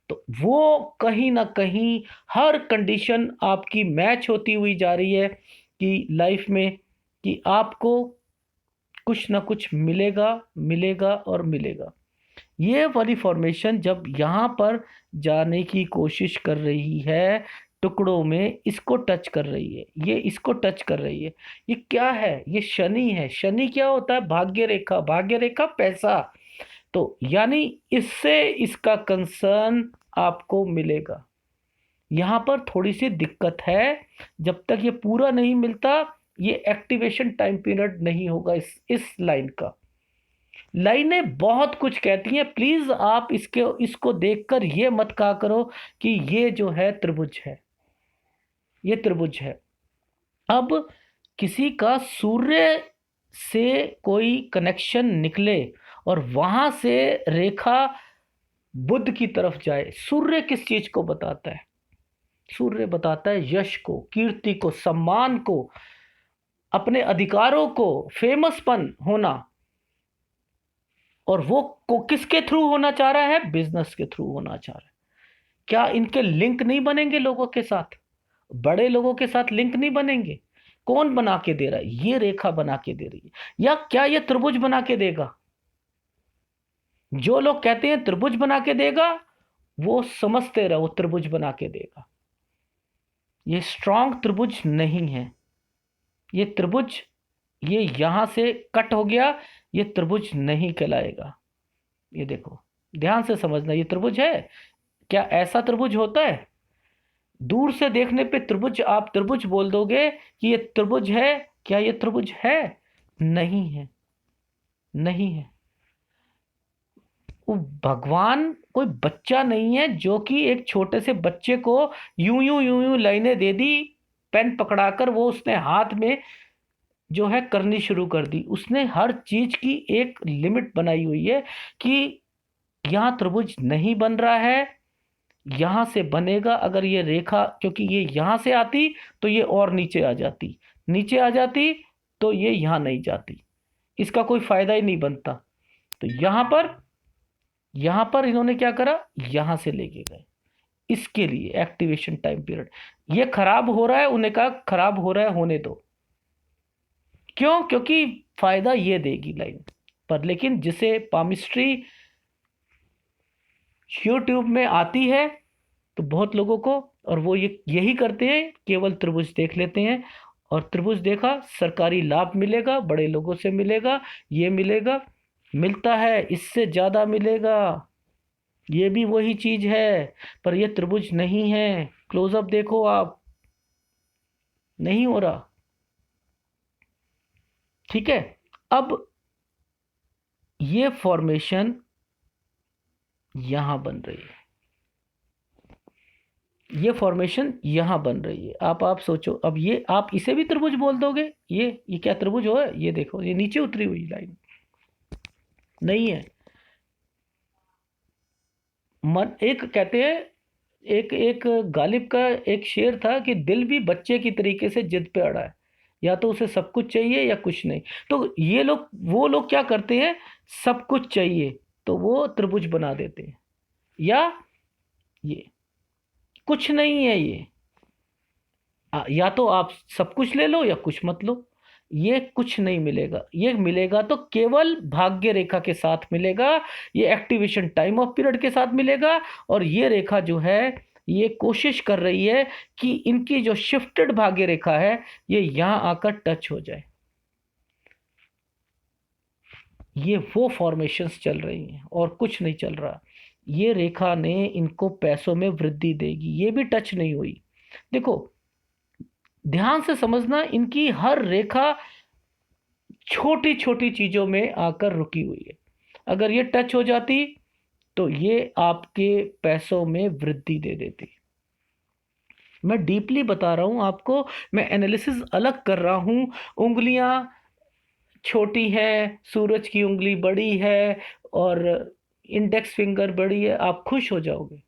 तो वो कहीं ना कहीं हर कंडीशन आपकी मैच होती हुई जा रही है कि लाइफ में कि आपको कुछ ना कुछ मिलेगा, मिलेगा और मिलेगा। ये वाली फॉर्मेशन जब यहाँ पर जाने की कोशिश कर रही है, टुकड़ों में इसको टच कर रही है, ये इसको टच कर रही है। ये क्या है, ये शनि है। शनि क्या होता है, भाग्य रेखा, भाग्य रेखा पैसा। तो यानी इससे इसका कंसर्न आपको मिलेगा। यहाँ पर थोड़ी सी दिक्कत है, जब तक ये पूरा नहीं मिलता ये एक्टिवेशन टाइम पीरियड नहीं होगा इस लाइन का। लाइनें बहुत कुछ कहती हैं, प्लीज आप इसको देखकर ये मत कहा करो कि ये जो है त्रिभुज है, ये त्रिभुज है। अब किसी का सूर्य से कोई कनेक्शन निकले और वहां से रेखा बुध की तरफ जाए, सूर्य किस चीज को बताता है, सूर्य बताता है यश को, कीर्ति को, सम्मान को, अपने अधिकारों को, फेमसपन होना। और वो को किसके थ्रू होना चाह रहा है, बिजनेस के थ्रू होना चाह रहा है। क्या इनके लिंक नहीं बनेंगे लोगों के साथ, बड़े लोगों के साथ लिंक नहीं बनेंगे? कौन बना के दे रहा है, ये रेखा बना के दे रही है। या क्या ये त्रिभुज बना के देगा? जो लोग कहते हैं त्रिभुज बना के देगा, वो समझते रहो त्रिभुज बना के देगा। ये स्ट्रांग त्रिभुज नहीं है, ये त्रिभुज, ये यहां से कट हो गया, ये त्रिभुज नहीं कहलाएगा। ये देखो, ध्यान से समझना, ये त्रिभुज है क्या? ऐसा त्रिभुज होता है? दूर से देखने पे त्रिभुज, आप त्रिभुज बोल दोगे कि ये त्रिभुज है, क्या ये त्रिभुज है? नहीं है, नहीं है। वो भगवान कोई बच्चा नहीं है जो कि एक छोटे से बच्चे को यूं लाइनें दे दी, पेन पकड़ाकर वो उसने हाथ में जो है करनी शुरू कर दी। उसने हर चीज की एक लिमिट बनाई हुई है कि यहाँ त्रिभुज नहीं बन रहा है, यहां से बनेगा। अगर ये रेखा, क्योंकि ये यहां से आती तो ये और नीचे आ जाती, नीचे आ जाती तो ये यहां नहीं जाती, इसका कोई फायदा ही नहीं बनता। तो यहां पर इन्होंने क्या करा, यहां से लेके गए। इसके लिए एक्टिवेशन टाइम पीरियड, ये खराब हो रहा है, उन्हें कहा खराब हो रहा है होने दो। क्यों? क्योंकि फायदा ये देगी लाइन पर। लेकिन जिसे पामिस्ट्री यूट्यूब में आती है तो बहुत लोगों को, और वो यही करते हैं, केवल त्रिभुज देख लेते हैं, और त्रिभुज देखा सरकारी लाभ मिलेगा, बड़े लोगों से मिलेगा, ये मिलेगा, मिलता है, इससे ज्यादा मिलेगा, ये भी वही चीज है, पर ये त्रिभुज नहीं है। क्लोजअप देखो आप, नहीं हो रहा। ठीक है, अब ये फॉर्मेशन यहां बन रही है, ये फॉर्मेशन यहां बन रही है। आप सोचो, अब ये आप इसे भी त्रिभुज बोल दोगे? ये क्या त्रिभुज हो? ये देखो, ये नीचे उतरी हुई लाइन नहीं है। मन, एक कहते हैं, एक एक गालिब का एक शेर था कि दिल भी बच्चे की तरीके से जिद पे अड़ा है, या तो उसे सब कुछ चाहिए या कुछ नहीं। तो ये लोग, वो लोग क्या करते हैं, सब कुछ चाहिए तो वो त्रिभुज बना देते हैं, या ये कुछ नहीं है, ये या तो आप सब कुछ ले लो या कुछ मत लो। ये कुछ नहीं मिलेगा, ये मिलेगा तो केवल भाग्य रेखा के साथ मिलेगा, ये एक्टिवेशन टाइम ऑफ पीरियड के साथ मिलेगा। और ये रेखा जो है, ये कोशिश कर रही है कि इनकी जो शिफ्टेड भाग्य रेखा है ये यहां आकर टच हो जाए। ये वो फॉर्मेशंस चल रही हैं और कुछ नहीं चल रहा। ये रेखा ने इनको पैसों में वृद्धि देगी, ये भी टच नहीं हुई। देखो, ध्यान से समझना, इनकी हर रेखा छोटी छोटी चीजों में आकर रुकी हुई है। अगर ये टच हो जाती तो ये आपके पैसों में वृद्धि दे देती। मैं डीपली बता रहा हूं आपको, मैं एनालिसिस अलग कर रहा हूं। उंगलियां छोटी है, सूरज की उंगली बड़ी है, और इंडेक्स फिंगर बड़ी है, आप खुश हो जाओगे,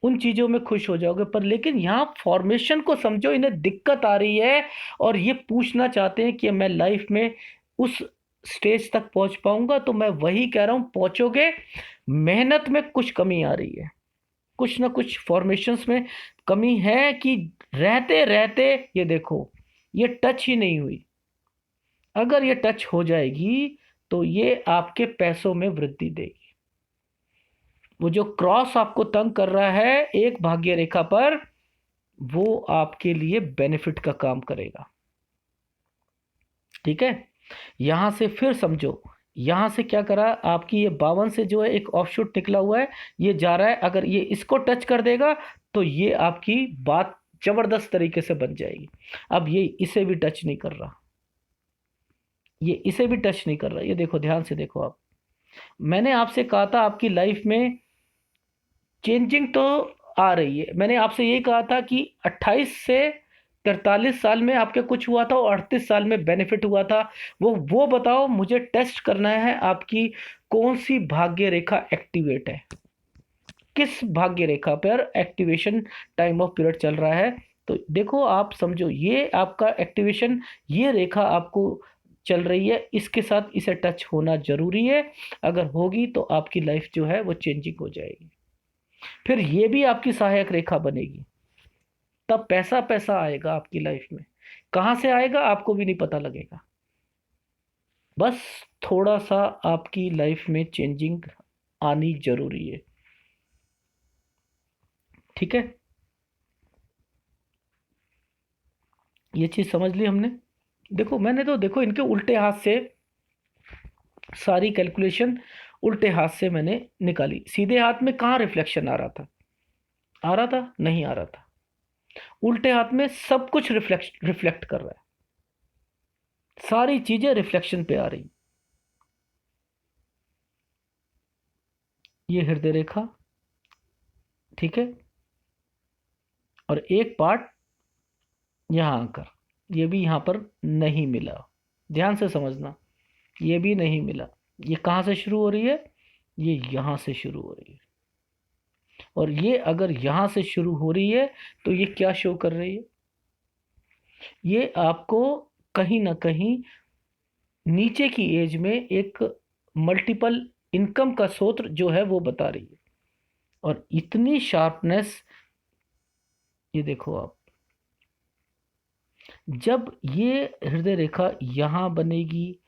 उन चीजों में खुश हो जाओगे। पर लेकिन यहाँ फॉर्मेशन को समझो, इन्हें दिक्कत आ रही है और ये पूछना चाहते हैं कि मैं लाइफ में उस स्टेज तक पहुंच पाऊंगा। तो मैं वही कह रहा हूं, पहुंचोगे। मेहनत में कुछ कमी आ रही है, कुछ ना कुछ फॉर्मेशंस में कमी है, कि रहते रहते ये देखो, ये टच ही नहीं हुई। अगर ये टच हो जाएगी तो ये आपके पैसों में वृद्धि देगी। वो जो क्रॉस आपको तंग कर रहा है एक भाग्य रेखा पर, वो आपके लिए बेनिफिट का काम करेगा। ठीक है, यहां से फिर समझो, यहां से क्या करा, आपकी ये 52 से जो है एक ऑफशूट निकला हुआ है, ये जा रहा है। अगर ये इसको टच कर देगा तो ये आपकी बात जबरदस्त तरीके से बन जाएगी। अब ये इसे भी टच नहीं कर रहा, ये इसे भी टच नहीं कर रहा। ये देखो, ध्यान से देखो आप, मैंने आपसे कहा था आपकी लाइफ में चेंजिंग तो आ रही है। मैंने आपसे यही कहा था कि 28 से 43 साल में आपके कुछ हुआ था और 38 साल में बेनिफिट हुआ था। वो बताओ, मुझे टेस्ट करना है आपकी कौन सी भाग्य रेखा एक्टिवेट है, किस भाग्य रेखा पर एक्टिवेशन टाइम ऑफ पीरियड चल रहा है। तो देखो, आप समझो, ये आपका एक्टिवेशन, ये रेखा आपको चल रही है, इसके साथ इसे टच होना जरूरी है। अगर होगी तो आपकी लाइफ जो है वो चेंजिंग हो जाएगी। फिर ये भी आपकी सहायक रेखा बनेगी, तब पैसा पैसा आएगा आपकी लाइफ में। कहां से आएगा आपको भी नहीं पता लगेगा। बस थोड़ा सा आपकी लाइफ में चेंजिंग आनी जरूरी है। ठीक है, ये चीज समझ ली हमने। देखो, मैंने तो देखो इनके उल्टे हाथ से सारी कैलकुलेशन उल्टे हाथ से मैंने निकाली। सीधे हाथ में कहाँ रिफ्लेक्शन आ रहा था? आ रहा था? नहीं आ रहा था। उल्टे हाथ में सब कुछ रिफ्लेक्ट कर रहा है, सारी चीजें रिफ्लेक्शन पे आ रही। ये हृदय रेखा, ठीक है, और एक पार्ट यहां आकर, ये भी यहां पर नहीं मिला। ध्यान से समझना, ये भी नहीं मिला। ये कहां से शुरू हो रही है? ये यहां से शुरू हो रही है। और ये अगर यहाँ से शुरू हो रही है तो ये क्या शो कर रही है? ये आपको कहीं ना कहीं नीचे की एज में एक मल्टीपल इनकम का स्रोत जो है वो बता रही है। और इतनी शार्पनेस, ये देखो आप, जब ये हृदय रेखा यहाँ बनेगी,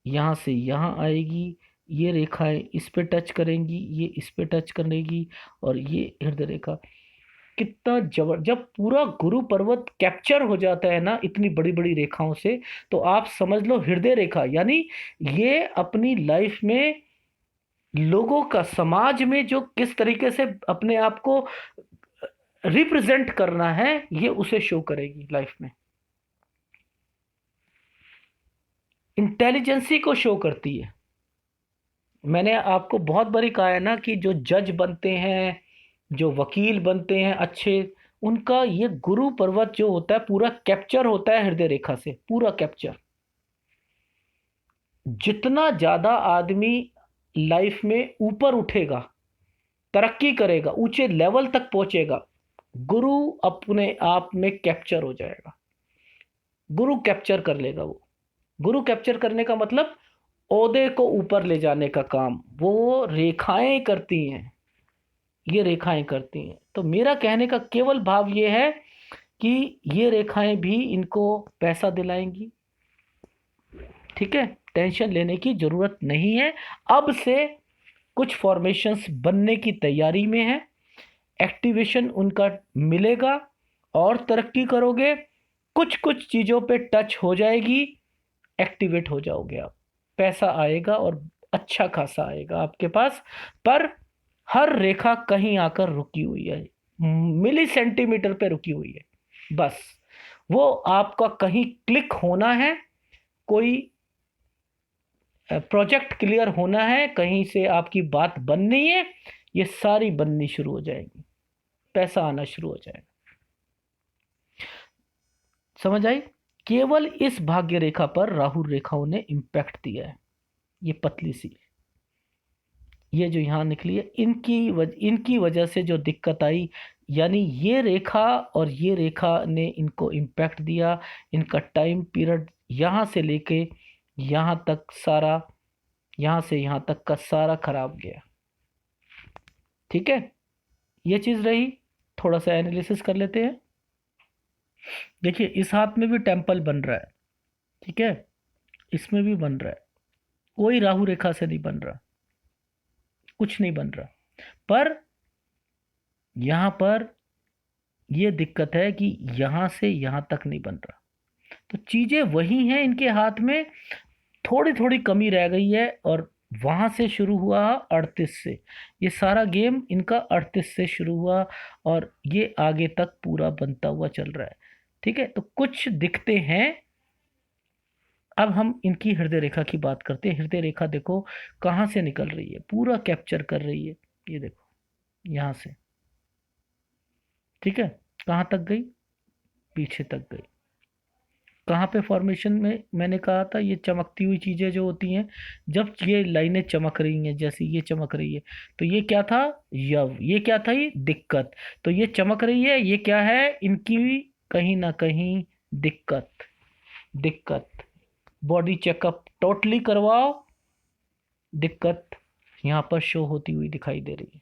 यहाँ से यहाँ आएगी, ये रेखाएं इस पे टच करेंगी, ये इस पे टच करेगी, और ये हृदय रेखा, कितना जबर, जब पूरा गुरु पर्वत कैप्चर हो जाता है ना इतनी बड़ी बड़ी रेखाओं से, तो आप समझ लो हृदय रेखा यानी ये अपनी लाइफ में लोगों का, समाज में जो किस तरीके से अपने आप को रिप्रेजेंट करना है, ये उसे शो करेगी लाइफ में। इंटेलिजेंसी को शो करती है। मैंने आपको बहुत बारी कहा है ना कि जो जज बनते हैं, जो वकील बनते हैं अच्छे, उनका ये गुरु पर्वत जो होता है पूरा कैप्चर होता है हृदय रेखा से, पूरा कैप्चर। जितना ज्यादा आदमी लाइफ में ऊपर उठेगा, तरक्की करेगा, ऊंचे लेवल तक पहुंचेगा, गुरु अपने आप में कैप्चर हो जाएगा। गुरु कैप्चर कर लेगा वो। गुरु कैप्चर करने का मतलब ओहदे को ऊपर ले जाने का काम वो रेखाएं करती हैं। ये रेखाएं करती हैं। तो मेरा कहने का केवल भाव ये है कि ये रेखाएं भी इनको पैसा दिलाएंगी। ठीक है, टेंशन लेने की जरूरत नहीं है। अब से कुछ फॉर्मेशंस बनने की तैयारी में है, एक्टिवेशन उनका मिलेगा और तरक्की करोगे। कुछ कुछ चीज़ों पे टच हो जाएगी, एक्टिवेट हो जाओगे आप, पैसा आएगा और अच्छा खासा आएगा आपके पास। पर हर रेखा कहीं आकर रुकी हुई है, मिली सेंटीमीटर पे रुकी हुई है। बस वो आपका कहीं क्लिक होना है, कोई प्रोजेक्ट क्लियर होना है, कहीं से आपकी बात बननी है, ये सारी बननी शुरू हो जाएगी, पैसा आना शुरू हो जाएगा। समझ आई? केवल इस भाग्य रेखा पर राहु रेखाओं ने इम्पैक्ट दिया है। ये पतली सी, ये जो यहाँ निकली है, इनकी वजह से जो दिक्कत आई, यानी ये रेखा और ये रेखा ने इनको इम्पैक्ट दिया। इनका टाइम पीरियड यहाँ से लेके यहाँ तक सारा, यहाँ से यहाँ तक का सारा खराब गया। ठीक है, ये चीज़ रही। थोड़ा सा एनालिसिस कर लेते हैं। देखिए, इस हाथ में भी टेम्पल बन रहा है, ठीक है, इसमें भी बन रहा है, कोई राहु रेखा से नहीं बन रहा, कुछ नहीं बन रहा। पर यहाँ पर ये दिक्कत है कि यहाँ से यहाँ तक नहीं बन रहा। तो चीज़ें वही हैं इनके हाथ में, थोड़ी थोड़ी कमी रह गई है। और वहाँ से शुरू हुआ 38 से, ये सारा गेम इनका 38 से शुरू हुआ और ये आगे तक पूरा बनता हुआ चल रहा है। ठीक है, तो कुछ दिखते हैं। अब हम इनकी हृदय रेखा की बात करते हैं। हृदय रेखा देखो कहाँ से निकल रही है, पूरा कैप्चर कर रही है। ये देखो यहाँ से, ठीक है, कहाँ तक गई? पीछे तक गई। कहाँ पे फॉर्मेशन में मैंने कहा था ये चमकती हुई चीज़ें जो होती हैं, जब ये लाइनें चमक रही हैं, जैसे ये चमक रही है, तो ये क्या था? यव। ये क्या था? ये दिक्कत। तो ये चमक रही है, ये क्या है? इनकी कहीं ना कहीं दिक्कत। दिक्कत, बॉडी चेकअप टोटली करवाओ, दिक्कत यहाँ पर शो होती हुई दिखाई दे रही है।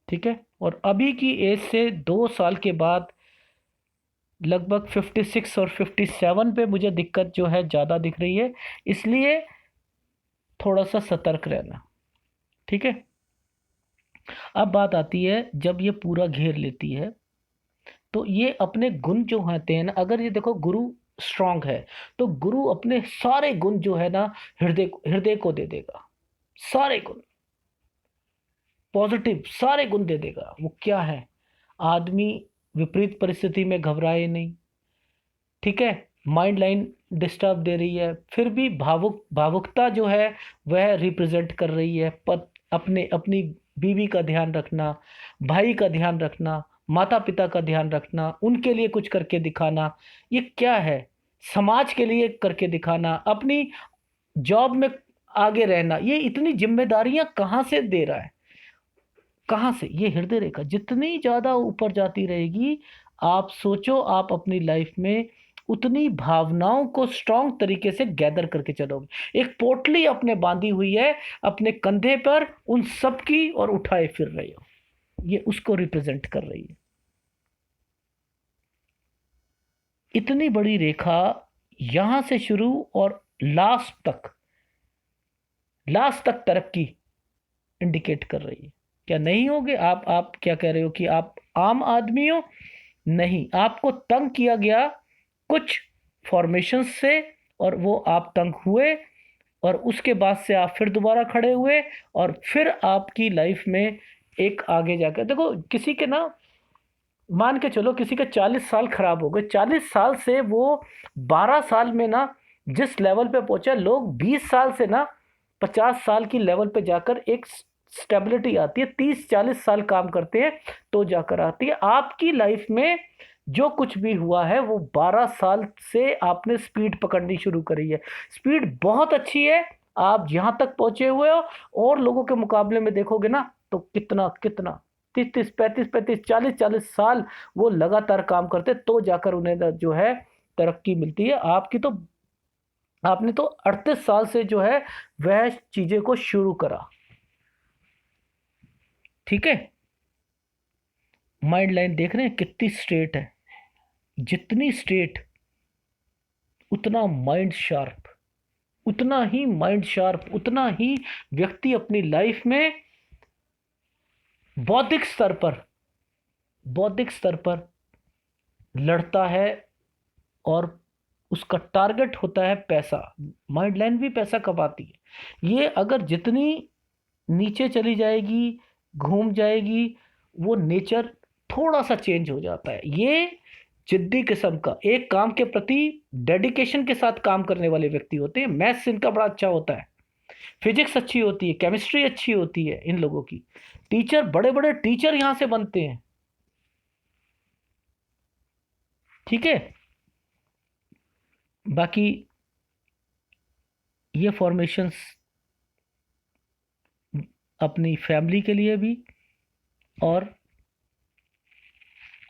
ठीक है, और अभी की एज से 2 साल के बाद लगभग 56 और 57 पे मुझे दिक्कत जो है ज़्यादा दिख रही है, इसलिए थोड़ा सा सतर्क रहना। ठीक है, अब बात आती है जब ये पूरा घेर लेती है तो ये अपने गुण जो होते हैं ना, अगर ये देखो गुरु स्ट्रांग है तो गुरु अपने सारे गुण जो है ना हृदय हृदय को दे देगा। सारे गुण, पॉजिटिव सारे गुण दे देगा। वो क्या है? आदमी विपरीत परिस्थिति में घबराए नहीं। ठीक है, माइंड लाइन डिस्टर्ब दे रही है, फिर भी भावुकता जो है वह रिप्रेजेंट कर रही है। अपने अपनी बीवी का ध्यान रखना, भाई का ध्यान रखना, माता पिता का ध्यान रखना, उनके लिए कुछ करके दिखाना। ये क्या है? समाज के लिए करके दिखाना, अपनी जॉब में आगे रहना। ये इतनी जिम्मेदारियां कहाँ से दे रहा है? कहाँ से? ये हृदय रेखा जितनी ज़्यादा ऊपर जाती रहेगी, आप सोचो आप अपनी लाइफ में उतनी भावनाओं को स्ट्रांग तरीके से गैदर करके चलोगे। एक पोटली अपने बांधी हुई है अपने कंधे पर उन सब की, और उठाए फिर रहे हो। ये उसको रिप्रेजेंट कर रही है। इतनी बड़ी रेखा यहां से शुरू और लास्ट तक तरक्की इंडिकेट कर रही है। क्या नहीं होगे आप क्या कह रहे हो कि आप आम आदमी हो? नहीं, आपको तंग किया गया कुछ फॉर्मेशन से, और वो आप तंग हुए, और उसके बाद से आप फिर दोबारा खड़े हुए, और फिर आपकी लाइफ में एक आगे जाकर देखो, किसी के ना, मान के चलो किसी के 40 साल खराब हो गए, 40 साल से वो 12 साल में ना जिस लेवल पे पहुंचा, लोग 20 साल से ना 50 साल की लेवल पे जाकर एक स्टेबिलिटी आती है। 30-40 साल काम करते हैं तो जाकर आती है। आपकी लाइफ में जो कुछ भी हुआ है वो 12 साल से आपने स्पीड पकड़नी शुरू करी है। स्पीड बहुत अच्छी है, आप यहाँ तक पहुंचे हुए हो, और लोगों के मुकाबले में देखोगे ना तो कितना कितना 30-35-35-40-40 साल वो लगातार काम करते, तो जाकर उन्हें जो है तरक्की मिलती है। आपने तो 38 साल से जो है वह चीजें को शुरू करा। ठीक है, माइंड लाइन देख रहे हैं कितनी स्ट्रेट है? जितनी स्ट्रेट उतना माइंड शार्प, उतना ही माइंड शार्प, उतना ही व्यक्ति अपनी लाइफ में बौद्धिक स्तर पर लड़ता है, और उसका टारगेट होता है पैसा। माइंड लाइन भी पैसा कमाती है। ये अगर जितनी नीचे चली जाएगी, घूम जाएगी, वो नेचर थोड़ा सा चेंज हो जाता है। ये जिद्दी किस्म का, एक काम के प्रति डेडिकेशन के साथ काम करने वाले व्यक्ति होते हैं। मैथ्स इनका बड़ा अच्छा होता है, फिजिक्स अच्छी होती है, केमिस्ट्री अच्छी होती है इन लोगों की। टीचर, बड़े बड़े टीचर यहां से बनते हैं। ठीक है, बाकी ये फॉर्मेशंस अपनी फैमिली के लिए भी, और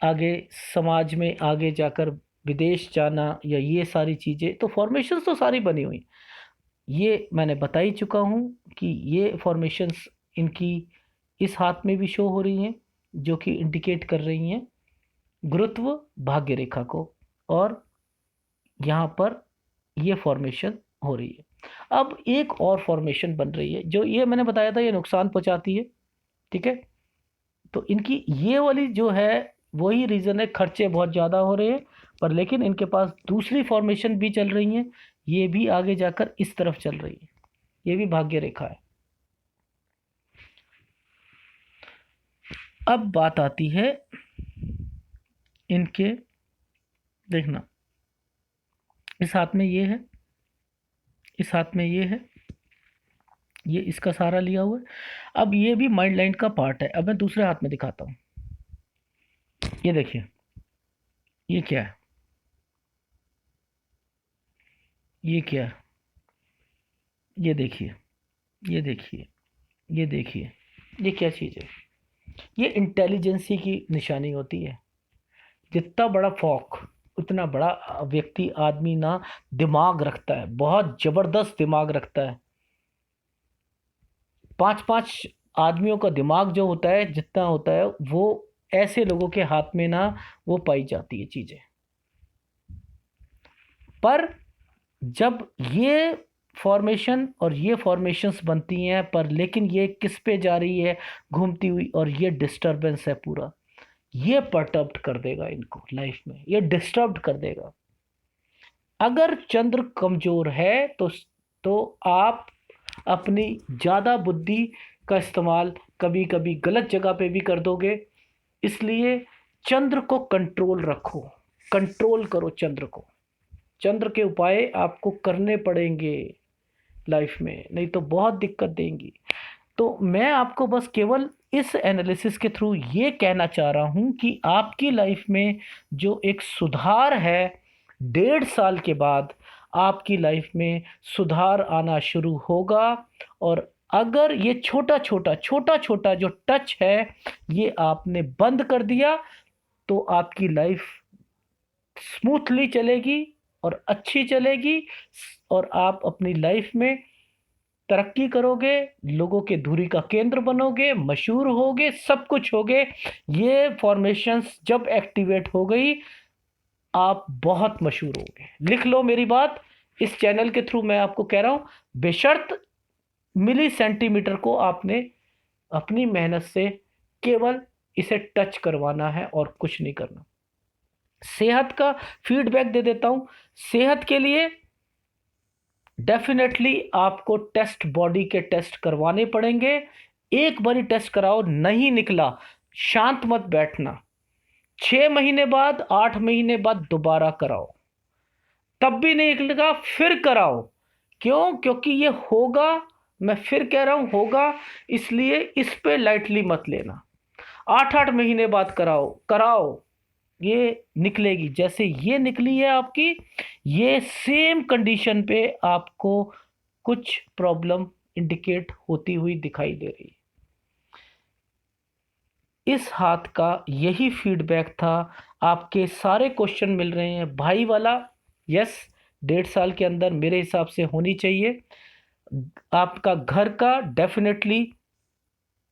आगे समाज में आगे जाकर विदेश जाना, या ये सारी चीज़ें, तो फॉर्मेशंस तो सारी बनी हुई। ये मैंने बता ही चुका हूँ कि ये फॉर्मेशंस इनकी इस हाथ में भी शो हो रही हैं, जो कि इंडिकेट कर रही हैं गुरुत्व भाग्य रेखा को, और यहाँ पर ये फॉर्मेशन हो रही है। अब एक और फॉर्मेशन बन रही है, जो ये मैंने बताया था ये नुकसान पहुंचाती है। ठीक है, तो इनकी ये वाली जो है वही रीज़न है, खर्चे बहुत ज़्यादा हो रहे हैं, पर लेकिन इनके पास दूसरी फॉर्मेशन भी चल रही हैं, ये भी आगे जाकर इस तरफ चल रही है। ये भी भाग्य रेखा है। अब बात आती है इनके, देखना, इस हाथ में ये है, इस हाथ में ये है, ये इसका सहारा लिया हुआ है। अब ये भी माइंड लाइन का पार्ट है। अब मैं दूसरे हाथ में दिखाता हूँ। ये देखिए, ये क्या है? ये क्या है? ये देखिए, ये देखिए, ये देखिए, ये क्या चीज़ है? ये इंटेलिजेंसी की निशानी होती है। जितना बड़ा फॉक, उतना बड़ा व्यक्ति, आदमी ना दिमाग रखता है, बहुत जबरदस्त दिमाग रखता है। 5-5 आदमियों का दिमाग जो होता है, जितना होता है, वो ऐसे लोगों के हाथ में ना वो पाई जाती है चीजें। पर जब ये फॉर्मेशन और ये फॉर्मेशंस बनती हैं, पर लेकिन ये किस पे जा रही है घूमती हुई, और ये डिस्टरबेंस है पूरा, ये परटर्ब कर देगा इनको लाइफ में, ये डिस्टर्ब कर देगा। अगर चंद्र कमजोर है तो आप अपनी ज़्यादा बुद्धि का इस्तेमाल कभी कभी गलत जगह पे भी कर दोगे। इसलिए चंद्र को कंट्रोल रखो, कंट्रोल करो चंद्र को। चंद्र के उपाय आपको करने पड़ेंगे लाइफ में, नहीं तो बहुत दिक्कत देंगी। तो मैं आपको बस केवल इस एनालिसिस के थ्रू ये कहना चाह रहा हूँ कि आपकी लाइफ में जो एक सुधार है, 1.5 साल के बाद आपकी लाइफ में सुधार आना शुरू होगा, और अगर ये छोटा छोटा जो टच है ये आपने बंद कर दिया तो आपकी लाइफ स्मूथली चलेगी और अच्छी चलेगी और आप अपनी लाइफ में तरक्की करोगे, लोगों के धुरी का केंद्र बनोगे, मशहूर होगे, सब कुछ होगे। ये फॉर्मेशंस जब एक्टिवेट हो गई आप बहुत मशहूर होगे। लिख लो मेरी बात, इस चैनल के थ्रू मैं आपको कह रहा हूं, बेशर्त मिली सेंटीमीटर को आपने अपनी मेहनत से केवल इसे टच करवाना है और कुछ नहीं करना। सेहत का फीडबैक दे देता हूं। सेहत के लिए डेफिनेटली आपको टेस्ट, बॉडी के टेस्ट करवाने पड़ेंगे। एक बारी टेस्ट कराओ, नहीं निकला शांत मत बैठना, 6 महीने बाद, 8 महीने बाद दोबारा कराओ, तब भी नहीं निकलेगा फिर कराओ। क्यों? क्योंकि ये होगा, मैं फिर कह रहा हूं होगा, इसलिए इस पे लाइटली मत लेना। 8 8 महीने बाद कराओ कराओ, ये निकलेगी। जैसे ये निकली है आपकी, ये सेम कंडीशन पे आपको कुछ प्रॉब्लम इंडिकेट होती हुई दिखाई दे रही है। इस हाथ का यही फीडबैक था। आपके सारे क्वेश्चन मिल रहे हैं भाई वाला। यस, 1.5 साल के अंदर मेरे हिसाब से होनी चाहिए। आपका घर का डेफिनेटली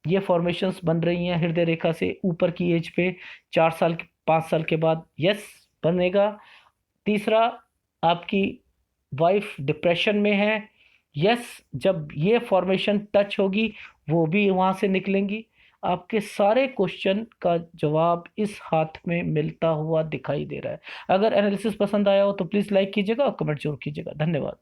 ये फॉर्मेशंस बन रही हैं हृदय रेखा से ऊपर की एज पे, 4 साल 5 साल के बाद यस बनेगा। तीसरा, आपकी वाइफ डिप्रेशन में है, यस जब ये फॉर्मेशन टच होगी वो भी वहाँ से निकलेंगी। आपके सारे क्वेश्चन का जवाब इस हाथ में मिलता हुआ दिखाई दे रहा है। अगर एनालिसिस पसंद आया हो तो प्लीज़ लाइक कीजिएगा और कमेंट जरूर कीजिएगा। धन्यवाद।